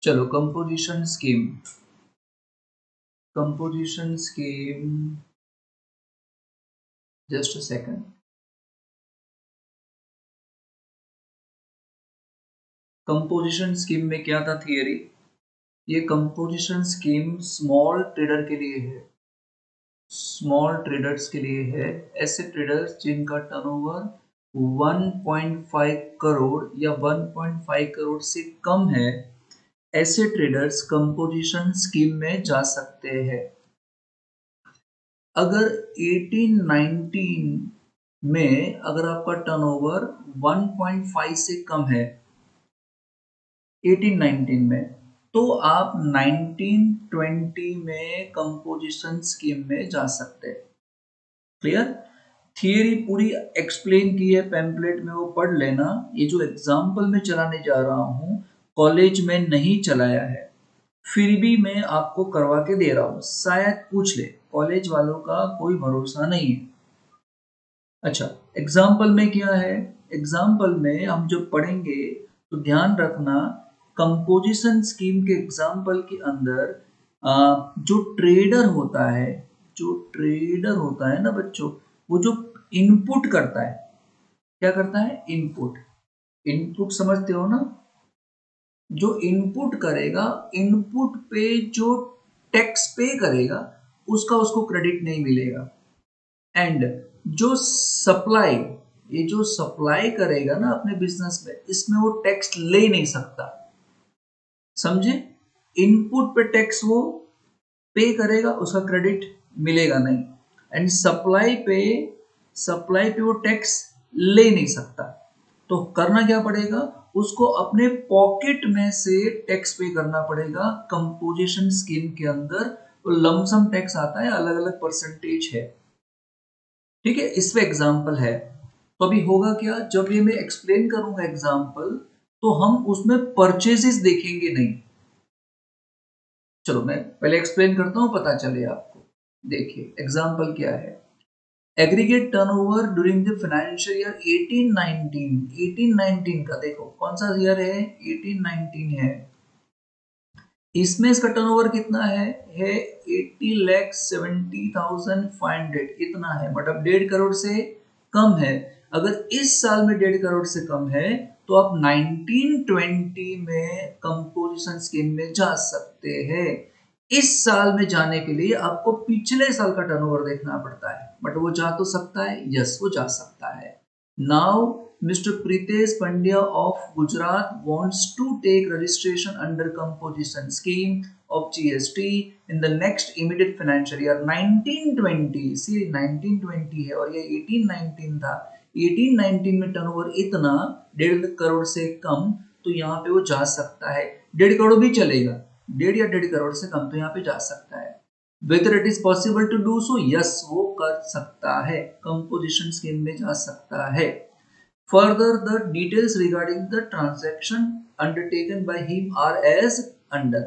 चलो composition scheme just a second. Composition scheme में क्या था थियरी? ये कंपोजिशन स्कीम स्मॉल ट्रेडर के लिए है, स्मॉल ट्रेडर्स के लिए है। ऐसे ट्रेडर्स जिनका टर्नओवर 1.5 करोड़ या 1.5 करोड़ से कम है, ऐसे ट्रेडर्स कंपोजिशन स्कीम में जा सकते हैं। अगर 18-19 में अगर आपका टर्नओवर 1.5 से कम है 18-19 में, तो आप 19-20 में कंपोजिशन स्कीम में जा सकते हैं। क्लियर? थियरी पूरी एक्सप्लेन की है पैम्पलेट में, वो पढ़ लेना। ये जो एग्जाम्पल में चलाने जा रहा हूँ कॉलेज में नहीं चलाया है, फिर भी मैं आपको करवा के दे रहा हूँ, शायद पूछ ले, कॉलेज वालों का कोई भरोसा नहीं है। अच्छा, एग्जाम्पल में क्या है? एग्जाम्पल में हम जो पढ़ेंगे तो ध्यान रखना, कंपोजिशन स्कीम के एग्जाम्पल के अंदर जो ट्रेडर होता है, जो ट्रेडर होता है ना बच्चों, वो जो इनपुट करता है, क्या करता है? इनपुट। इनपुट समझते हो ना? जो इनपुट करेगा, इनपुट पे जो टैक्स पे करेगा उसका उसको क्रेडिट नहीं मिलेगा। एंड जो सप्लाई, ये जो सप्लाई करेगा ना अपने बिजनेस में, इसमें वो टैक्स ले नहीं सकता। समझे? इनपुट पे टैक्स वो पे करेगा, उसका क्रेडिट मिलेगा नहीं। एंड सप्लाई पे वो टैक्स ले नहीं सकता। तो करना क्या पड़ेगा? उसको अपने पॉकेट में से टैक्स पे करना पड़ेगा। कंपोजिशन स्कीम के अंदर लमसम टैक्स आता है, अलग अलग परसेंटेज है। ठीक है, इसमें एग्जाम्पल है। तो अभी होगा क्या, जब ये मैं एक्सप्लेन करूंगा एग्जाम्पल, तो हम उसमें परचेजेस देखेंगे नहीं। चलो मैं पहले एक्सप्लेन करता हूं, पता चले आपको। देखिए एग्जाम्पल क्या है। Aggregate turnover during the financial year 18-19, 18-19 का देखो कौन सा ईयर है, 18-19 है। इसमें इसका टर्नओवर कितना है 80,70,500, इतना है, मतलब 1.5 करोड़ से कम है। अगर इस साल में 1.5 करोड़ से कम है तो आप 19-20 में कंपोजिशन स्कीम में जा सकते हैं। इस साल में जाने के लिए आपको पिछले साल का टर्नओवर देखना पड़ता है, बट वो जा तो सकता है, यस वो जा सकता है। Now Mr. Pritesh Pandya of Gujarat wants to take registration under composition scheme of GST in the next immediate financial year 1920। See 1920 है और ये 18-19 था। 18-19 में टर्नओवर इतना 1.5 करोड़ से कम, तो यहाँ पे वो जा सकता है। 1.5 करोड़ भी चलेगा, 1.5 से कम तो यहाँ पे जा सकता है। Whether it is possible to do so? Yes, वो कर सकता है, कंपोजिशन स्कीम में जा सकता है। Further, the details regarding the transaction undertaken by him are as under।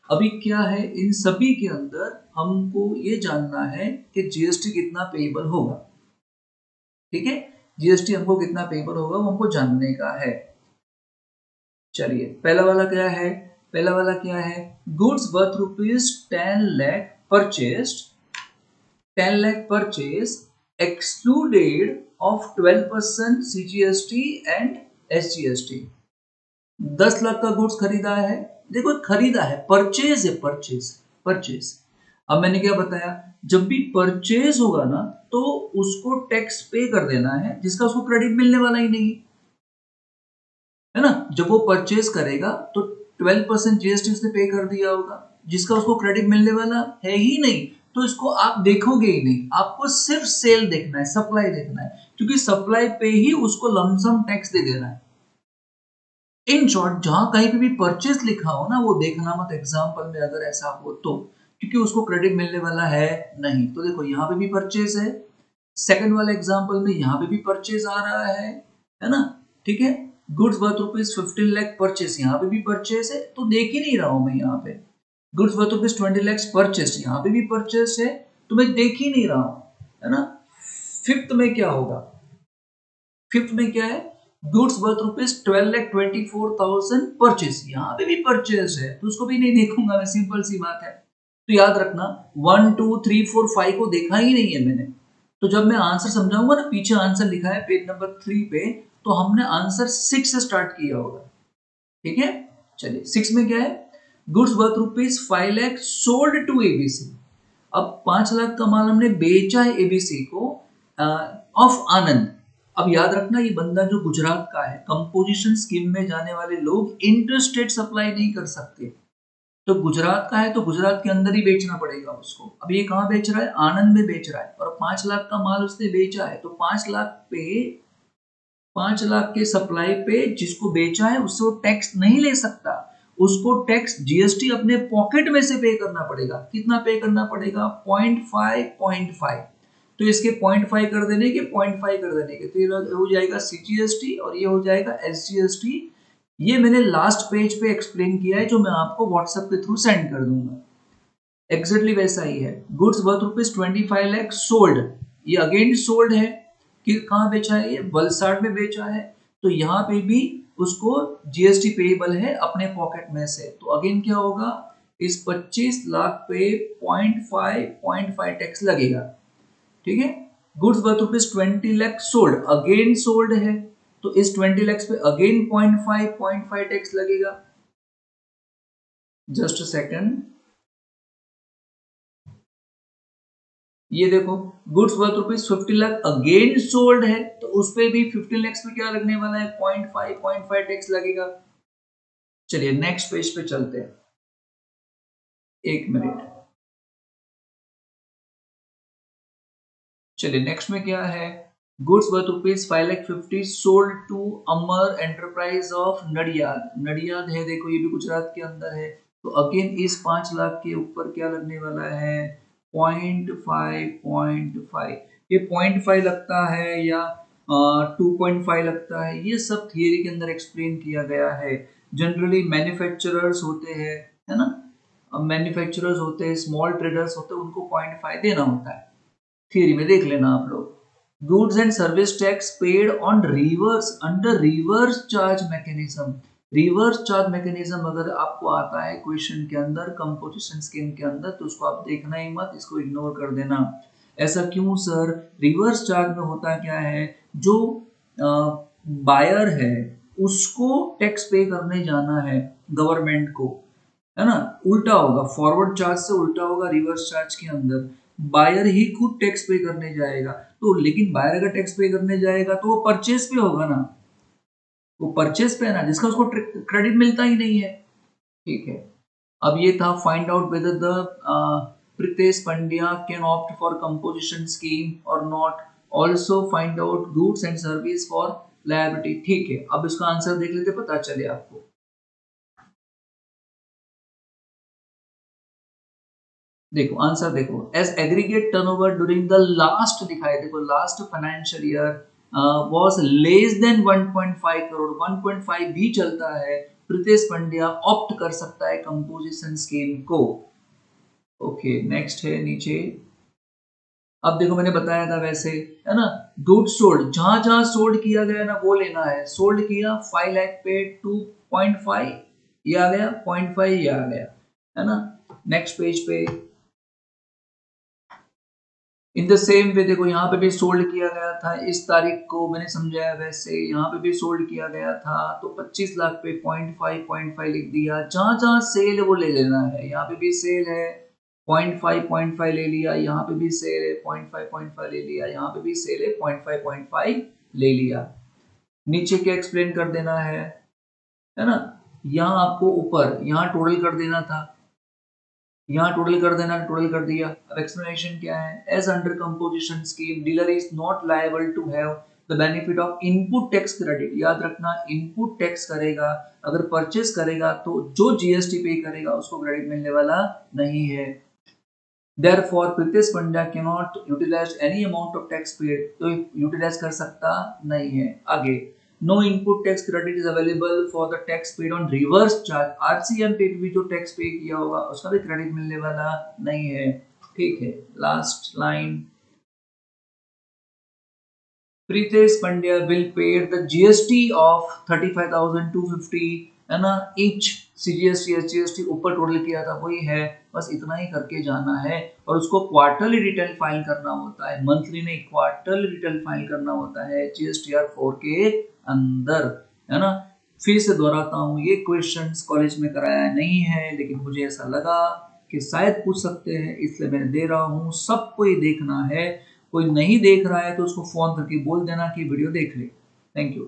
अभी क्या है, इन सभी के अंदर हमको ये जानना है कि जीएसटी कितना पेएबल होगा। ठीक है, जीएसटी हमको कितना पेएबल होगा वो हमको जानने का है। चलिए पहला वाला क्या है, पहला वाला क्या है, goods worth ₹10 lakh purchased, 10 lakh purchase excluded of 12% CGST and SGST। 10 lakh का गुड्स खरीदा है, देखो खरीदा है, परचेज है, परचेज। अब मैंने क्या बताया, जब भी परचेज होगा ना तो उसको टैक्स पे कर देना है, जिसका उसको क्रेडिट मिलने वाला ही नहीं है ना। जब वो परचेज करेगा तो 12% जीएसटी उसने पे कर दिया होगा, जिसका उसको क्रेडिट मिलने वाला है ही नहीं, तो इसको आप देखोगे ही नहीं। आपको सिर्फ सेल देखना है, सप्लाई देखना है, क्योंकि सप्लाई पे ही उसको लमसम टैक्स दे देना है। इन शॉर्ट जहां कहीं पे भी परचेज लिखा हो ना वो देखना मत एग्जाम्पल में, अगर ऐसा हो तो, क्योंकि उसको क्रेडिट मिलने वाला है नहीं। तो देखो यहाँ पे भी परचेज है, सेकंड वाले एग्जाम्पल में यहाँ पे भी परचेज आ रहा है ना। ठीक है, गुड्स वर्थ ₹15 लाख परचेज, यहाँ पे भी परचेज है, तो देख ही नहीं रहा हूं मैं यहाँ पे। गुड्स वर्थ ₹20 लाख परचेज, यहाँ पे भी परचेज है, तो मैं देख ही नहीं रहा हूं, है ना। फिफ्थ में क्या होगा, फिफ्थ में क्या है, गुड्स वर्थ ₹12,24,000 परचेस, यहाँ पे भी परचेस है तो उसको भी नहीं देखूंगा मैं, सिंपल सी बात है। तो याद रखना 1 2 3 4 5 को देखा ही नहीं है मैंने। तो जब मैं आंसर समझाऊंगा ना, पीछे आंसर लिखा है पेज नंबर 3 पे, तो हमने आंसर 6 से स्टार्ट किया होगा। ठीक है, चलिए 6 में क्या है, goods worth ₹5 lakh sold to ABC. अब 5 लाख का माल हमने बेचा है एबीसी को ऑफ आनंद। अब याद रखना ये बंदा जो गुजरात का है, कंपोजिशन स्कीम में जाने वाले लोग इंटरस्टेट सप्लाई नहीं कर सकते। तो गुजरात का है तो गुजरात के अंदर ही बेचना पड़ेगा उसको। अब ये कहाँ बेच रहा है, आनंद में बेच रहा है, और 5 लाख का माल उसने बेचा है, तो 5 लाख पे 5 लाख के सप्लाई पे जिसको बेचा है उससे वो टैक्स नहीं ले सकता। उसको टैक्स जीएसटी अपने पॉकेट में से पे करना पड़ेगा। कितना पे करना पड़ेगा, 0.5 तो इसके 0.5 कर देने के 0.5 कर देने के, तो ये हो जाएगा सीजीएसटी और ये हो जाएगा एसजीएसटी। ये मैंने लास्ट पेज पे एक्सप्लेन किया है, जो मैं आपको व्हाट्सएप के थ्रू सेंड कर दूंगा। एग्जैक्टली वैसा ही है। गुड्स वर्थ ₹25 लाख सोल्ड, ये अगेन सोल्ड है कि कहाँ बेचा है, ये वलसाड में बेचा है, तो यहाँ पे भी उसको जीएसटी पेएबल है अपने पॉकेट में से। तो अगेन क्या होगा, इस 25 लाख पे 0.5 टैक्स लगेगा। ठीक है, goods worth ₹20 lakh sold, again sold है, तो इस 20 लाख पे अगेन 0.5 टैक्स लगेगा। जस्ट अ सेकंड, ये देखो goods worth ₹50 lakh again sold है, तो उस पे भी 15 लाख पे क्या लगने वाला है, 0.5 टैक्स लगेगा। चलिए नेक्स्ट पेज पे चलते हैं, एक मिनट। चलिए नेक्स्ट में क्या है, goods worth ₹5,50,000 sold to Amar enterprise of Nadiad. Nadiad है देखो, ये भी गुजरात के अंदर है, तो अगेन इस 5 लाख के ऊपर क्या लगने वाला है, 0.5 ये 0.5 लगता है या 2.5 लगता है, ये सब थियरी के अंदर एक्सप्लेन किया गया है। जनरली मैन्युफैक्चरर्स होते हैं, है ना, मैन्युफैक्चरर्स होते हैं, स्मॉल ट्रेडर्स होते हैं, उनको 0.5 देना होता है। थियरी में देख लेना आप लोग। Goods and service tax paid on reverse under reverse charge mechanism. Reverse charge mechanism अगर आपको आता है क्वेश्चन के अंदर कंपोजिशन स्कीम के अंदर, तो उसको आप देखना ही मत, इसको इग्नोर कर देना। ऐसा क्यों सर, रिवर्स चार्ज में होता क्या है, जो बायर है उसको टैक्स पे करने जाना है गवर्नमेंट को, है ना, उल्टा होगा, फॉरवर्ड चार्ज से उल्टा होगा रिवर्स चार्ज के अंदर। बायर ही खुद टैक्स पे करने जाएगा, तो लेकिन बायर अगर टैक्स पे करने जाएगा तो वो परचेस पे होगा ना, वो परचेस पे है ना, जिसका उसको क्रेडिट मिलता ही नहीं है। ठीक है, अब ये था find out whether the Pritesh Pandya can opt for composition scheme और not, also find out goods and service for liability. ठीक है, अब इसका आंसर देख लेते, पता चले आपको। देखो आंसर देखो, as aggregate turnover during the last दिखाए, देखो last financial year was less than 1.5 crore, 1.5 भी चलता है, प्रितेश पंड्या ऑप्ट कर सकता है कंपोजिशन स्कीम को। ओके नेक्स्ट है नीचे, अब देखो मैंने बताया था वैसे, है ना, गुड सोल्ड, जहां जहां सोल्ड किया गया ना वो लेना है। सोल्ड किया 5 लाख पे 2.5, ये आ गया 0.5, ये आ गया, है ना। नेक्स्ट पेज पे इन द सेम वे देखो, यहाँ पे भी सोल्ड किया गया था इस तारीख को, मैंने समझाया वैसे यहाँ पे भी सोल्ड किया गया था, तो 25 लाख पे 0.5 लिख दिया। जहां जहां सेल है वो ले लेना है, यहाँ पे भी सेल है 0.5 ले लिया, यहाँ पे भी सेल है 0.5 ले लिया, यहाँ पे भी सेल है 0.5 ले लिया। नीचे क्या एक्सप्लेन कर देना है ना, यहाँ आपको ऊपर यहाँ टोटल कर देना था, यहाँ टोटल कर देना, टोटल कर दिया। अब एक्सप्लेनेशन क्या है, as under composition scheme dealer is not liable to have the benefit of input tax credit. याद रखना इनपुट टैक्स करेगा, अगर परचेस करेगा तो जो जीएसटी पे करेगा उसको क्रेडिट मिलने वाला नहीं है। Therefore, Pritesh Pandya cannot utilize any amount of tax paid, तो यूटिलाइज कर सकता नहीं है। आगे, no input tax credit is available for the tax paid on reverse charge. RCM पे भी जो टैक्स पे किया होगा उसका भी क्रेडिट मिलने वाला नहीं है। ठीक है, last line, Pritesh Pandya bill paid the GST of 35,250, है ना, ईच सीजीएसटी एचजीएसटी ऊपर टोटल किया था वही है, बस इतना ही करके जाना है। और उसको क्वार्टरली रिटर्न फाइल करना होता है, मंथली नहीं, क्वार्टरली रिटर्न फाइल करना होता है जीएसटीआर 4 के अंदर, है ना। फिर से दोहराता हूँ, ये क्वेश्चंस कॉलेज में कराया नहीं है, लेकिन मुझे ऐसा लगा कि शायद पूछ सकते हैं, इसलिए मैंने दे रहा हूँ। सबको ये देखना है, कोई नहीं देख रहा है तो उसको फोन करके बोल देना कि वीडियो देख ले। Thank you.